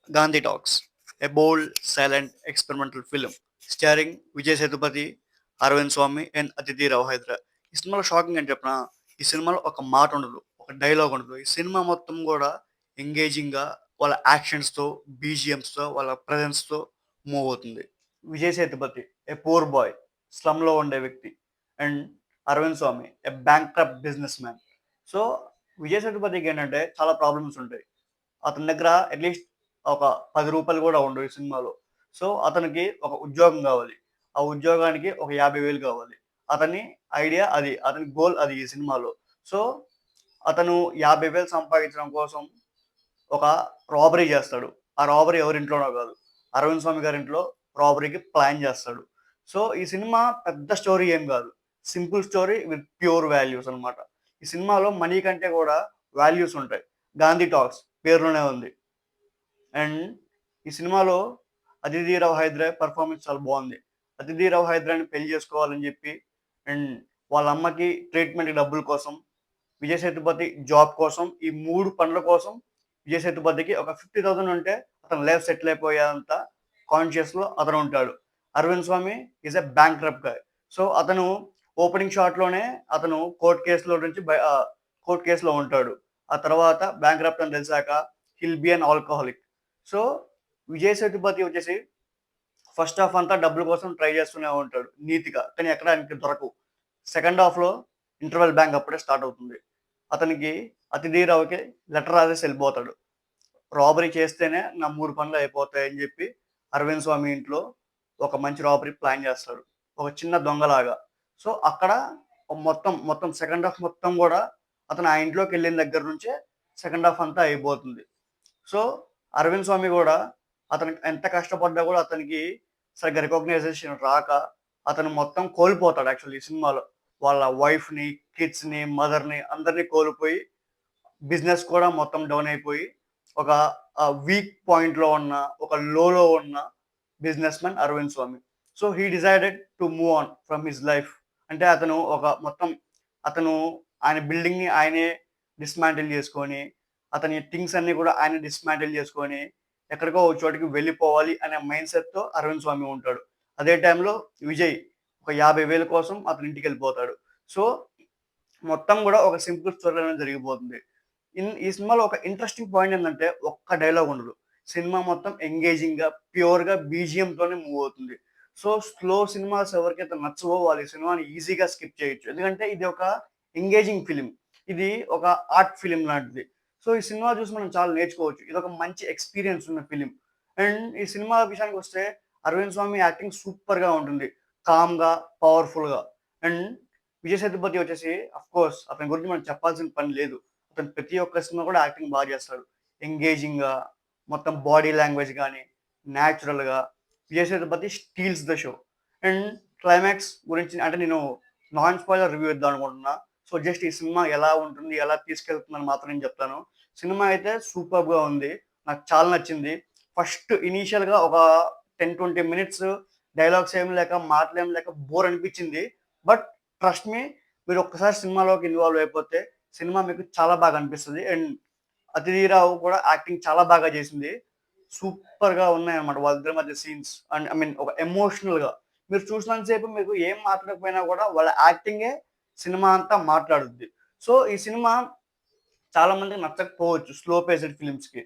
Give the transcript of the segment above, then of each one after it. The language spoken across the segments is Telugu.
Gandhi Talks, a bold, silent, experimental film starring Vijay Sethupathi, Arvind Swamy and Aditi Rao హైదరా. ఈ సినిమాలో షాకింగ్ అని చెప్పిన ఈ సినిమాలో ఒక మాట ఉండదు, ఒక డైలాగ్ ఉండదు. ఈ సినిమా మొత్తం కూడా ఎంగేజింగ్గా వాళ్ళ యాక్షన్స్తో, బీజిఎమ్స్తో, వాళ్ళ ప్రజెన్స్తో మూవ్ అవుతుంది. Vijay Sethupathi a poor boy, స్లమ్లో ఉండే వ్యక్తి, and Arvind Swamy a bank business man. So Vijay సేతుపతికి ఏంటంటే చాలా ప్రాబ్లమ్స్ ఉంటాయి. అతని దగ్గర అట్లీస్ట్ ఒక 10 రూపాయలు కూడా ఉండవు ఈ సినిమాలో. సో అతనికి ఒక ఉద్యోగం కావాలి. ఆ ఉద్యోగానికి ఒక 50,000 కావాలి. అతని ఐడియా అది. అతని గోల్ అది ఈ సినిమాలో. సో అతను 50,000 సంపాదించడం కోసం ఒక రాబరీ చేస్తాడు. ఆ రాబరీ ఎవరింట్లోనో కాదు, అరవింద్ స్వామి గారి ఇంట్లో రాబరీకి ప్లాన్ చేస్తాడు. సో ఈ సినిమా పెద్ద స్టోరీ ఏం కాదు. Simple story with pure values అన్నమాట. ఈ సినిమాలో మనీ కంటే కూడా వాల్యూస్ ఉంటాయి. గాంధీ టాక్స్ పేరులోనే ఉంది. అండ్ ఈ సినిమాలో అతిథి రావు హైదరా పర్ఫార్మెన్స్ చాలా బాగుంది. అతిథి రావు హైదరాని పెళ్లి చేసుకోవాలని చెప్పి అండ్ వాళ్ళ అమ్మకి ట్రీట్మెంట్ డబ్బుల కోసం, విజయ్ సేతుపతి జాబ్ కోసం, ఈ 3 పనుల కోసం విజయ్ సేతుపతికి ఒక 50,000 ఉంటే అతను లైఫ్ సెటిల్ అయిపోయేంత కాన్షియస్‌లో అతను ఉంటాడు. Arvind Swamy is a bankrupt guy. So అతను ఓపెనింగ్ షాట్‌లోనే అతను కోర్ట్ కేస్‌లో ఉంటాడు. ఆ తర్వాత బ్యాంక్రప్ట్ అని తెలిసాక he'll be an alcoholic. So Vijay Sethupathi వచ్చేసి ఫస్ట్ హాఫ్ అంతా డబ్బుల కోసం ట్రై చేస్తూనే ఉంటాడు నీతిగా. కానీ ఎక్కడ ఆయనకి దొరకవు. సెకండ్ హాఫ్‌లో ఇంటర్వెల్ బ్యాంక్ అప్పుడే స్టార్ట్ అవుతుంది. అతనికి అతిథి రావుకి లెటర్ రాసేసి వెళ్ళిపోతాడు. రాబరీ చేస్తేనే నా 3 పనులు అయిపోతాయని చెప్పి అరవింద్ స్వామి ఇంట్లో ఒక మంచి రాబరీ ప్లాన్ చేస్తాడు. ఒక చిన్న దొంగలాగా. సో అక్కడ మొత్తం సెకండ్ హాఫ్ మొత్తం గూడా అతను ఆ ఇంట్లోకెళ్ళిన దగ్గర నుంచే సెకండ్ హాఫ్ అంతా అయిపోతుంది. సో అరవింద్ స్వామి గూడా అతనికి ఎంత కష్టపడ్డా గూడా అతనికి సరిగ్గా రికగ్నైజేషన్ రాక అతను మొత్తం కోల్పోతాడు యాక్చువల్లీ ఈ సినిమాలో. వాళ్ళ వైఫ్‌ని, కిడ్స్‌ని, మదర్‌ని అందరిని కోల్పోయి బిజినెస్ కూడా మొత్తం డౌన్ అయిపోయి ఒక వీక్ పాయింట్‌లో ఉన్న, ఒక లోలో ఉన్న businessman Arvind Swamy. So he decided to move on from his life. అంటే అతను అతను ఆయన బిల్డింగ్‌ని ఆయనే డిస్మాంటిల్ చేసుకొని, అతని థింగ్స్ అన్నీ కూడా ఆయనే డిస్మాంటిల్ చేసుకొని, ఎక్కడికో ఒక చోటికి వెళ్ళిపోవాలి అనే మైండ్ సెట్‌తో అరవింద్ స్వామి ఉంటాడు. అదే టైంలో విజయ్ ఒక 50,000 కోసం అతని ఇంటికెళ్ళిపోతాడు. సో మొత్తం గూడా ఒక సింపుల్ స్టోరీ అనేది జరిగిపోతుంది. ఈ సినిమాలో ఒక ఇంట్రెస్టింగ్ పాయింట్ ఏందంటే ఒక్క డైలాగ్ ఉండదు. సినిమా మొత్తం ఎంగేజింగ్‌గా, ప్యూర్‌గా బీజీఎంతోనే మూవ్ అవుతుంది. సో స్లో సినిమాస్ ఎవరికైతే నచ్చవో వాళ్ళు ఈ సినిమాని ఈజీగా స్కిప్ చేయొచ్చు. ఎందుకంటే ఇది ఒక ఎంగేజింగ్ ఫిల్మ్. ఇది ఒక ఆర్ట్ ఫిల్మ్ లాంటిది. సో ఈ సినిమా చూసి మనం చాలా నేర్చుకోవచ్చు. ఇదొక మంచి ఎక్స్‌పీరియన్స్ ఉన్న ఫిల్మ్. అండ్ ఈ సినిమా విషయానికొస్తే అరవింద్ స్వామి యాక్టింగ్ సూపర్‌గా ఉంటుంది. కామ్‌గా, పవర్‌ఫుల్‌గా. అండ్ విజయ్ సేతుపతి వచ్చేసి అఫ్‌కోర్స్ అతని గురించి మనం చెప్పాల్సిన పని లేదు. అతను ప్రతి ఒక్క సినిమా కూడా యాక్టింగ్ బాగా చేస్తాడు. ఎంగేజింగ్‌గా, మొత్తం బాడీ లాంగ్వేజ్ గాని, న్యాచురల్‌గా Vijay Sethupathi steals the show. And climax గురించి అంటే నేను నాన్ స్పాయిలర్ రివ్యూ ఇద్దాం అనుకుంటున్నా. సో జస్ట్ ఈ సినిమా ఎలా ఉంటుంది, ఎలా తీసుకెళ్తుందని మాత్రం నేను చెప్తాను. సినిమా అయితే సూపర్బ్‌గా ఉంది. నాకు చాలా నచ్చింది. ఫస్ట్ ఇనీషియల్‌గా ఒక 10, 20 మినిట్స్ డైలాగ్స్ ఏమి లేక, మాటలేమి లేక బోర్ అనిపించింది. బట్ ట్రస్ట్ మీ, మీరు ఒక్కసారి సినిమాలోకి ఇన్వాల్వ్ అయిపోతే సినిమా మీకు చాలా బాగా అనిపిస్తది. అండ్ అతిథి రావు కూడా యాక్టింగ్ చాలా బాగా చేసింది. సూపర్‌గా ఉన్నాయన్నమాట వాళ్ళిద్దరి మధ్య సీన్స్. అండ్ ఐ మీన్ ఒక ఎమోషనల్‌గా. మీరు చూసినంత సేపు మీకు ఏం మాట్లాడకపోయినా కూడా వాళ్ళ యాక్టింగే సినిమా అంతా మాట్లాడుద్ది. సో ఈ సినిమా చాలా మందికి నచ్చకపోవచ్చు స్లో పేస్డ్ ఫిల్మ్స్‌కి.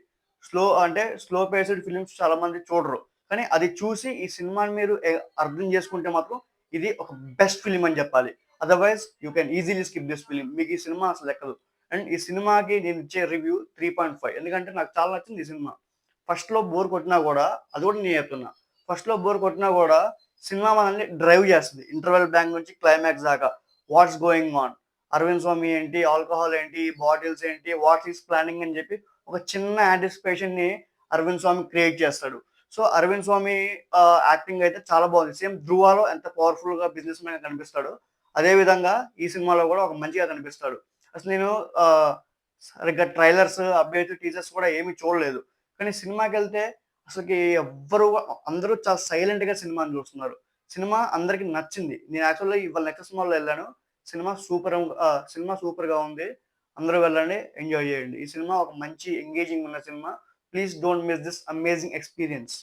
స్లో పేస్డ్ ఫిల్మ్స్ చాలా మంది చూడరు. కానీ అది చూసి ఈ సినిమాని మీరు అర్థం చేసుకుంటే మాత్రం ఇది ఒక బెస్ట్ ఫిల్మ్ అని చెప్పాలి. Otherwise you can easily skip this film. మీకు ఈ సినిమా అసలు ఎక్కదు. అండ్ ఈ సినిమాకి నేను ఇచ్చే రివ్యూ 3.5 ఎందుకంటే నాకు చాలా నచ్చింది ఈ సినిమా. ఫస్ట్‌లో బోర్ కొట్టినా గూడా అది కూడా నేను చెప్తున్నా. ఫస్ట్‌లో బోర్ కొట్టినా గూడా సినిమా మనల్ని డ్రైవ్ చేస్తది. ఇంటర్వెల్ బ్యాంక్ నుంచి క్లైమాక్స్ దాకా. What's going on? Arvind Swamy ఏంటి? ఆల్కహాల్ ఏంటి? బాటిల్స్ ఏంటి? వాట్ ఈస్ ప్లానింగ్ అని చెప్పి ఒక చిన్న యాంటిసిపేషన్‌ని అరవింద్ స్వామి క్రియేట్ చేస్తాడు. సో, అరవింద్ స్వామి యాక్టింగ్ అయితే చాలా బాగుంది. సేమ్ 'ధ్రువ'లో ఎంత పవర్‌ఫుల్‌గా బిజినెస్ మ్యాన్‌గా కనిపిస్తాడో, అదే విధంగా ఈ సినిమాలో కూడా ఒక మంచిగా కనిపిస్తాడు. అసలు నేను సరిగ్గా ట్రైలర్స్, అప్డేట్స్, టీజర్స్ కూడా ఏమి చూడలేదు. కానీ సినిమాకెళ్తే అసలకి ఎవ్వరు అందరూ చాలా సైలెంట్‌గా సినిమాని చూస్తున్నారు. సినిమా అందరికి నచ్చింది. నేను యాక్చువల్‌గా ఇవాళ నెక్స్ట్ సినిమాలో ఎళ్ళాను. సినిమా సూపర్‌గా ఉంది. అందరూ వెళ్ళండి. ఎంజాయ్ చేయండి. ఈ సినిమా ఒక మంచి ఎంగేజింగ్ ఉన్న cinema. Please don't miss this amazing experience.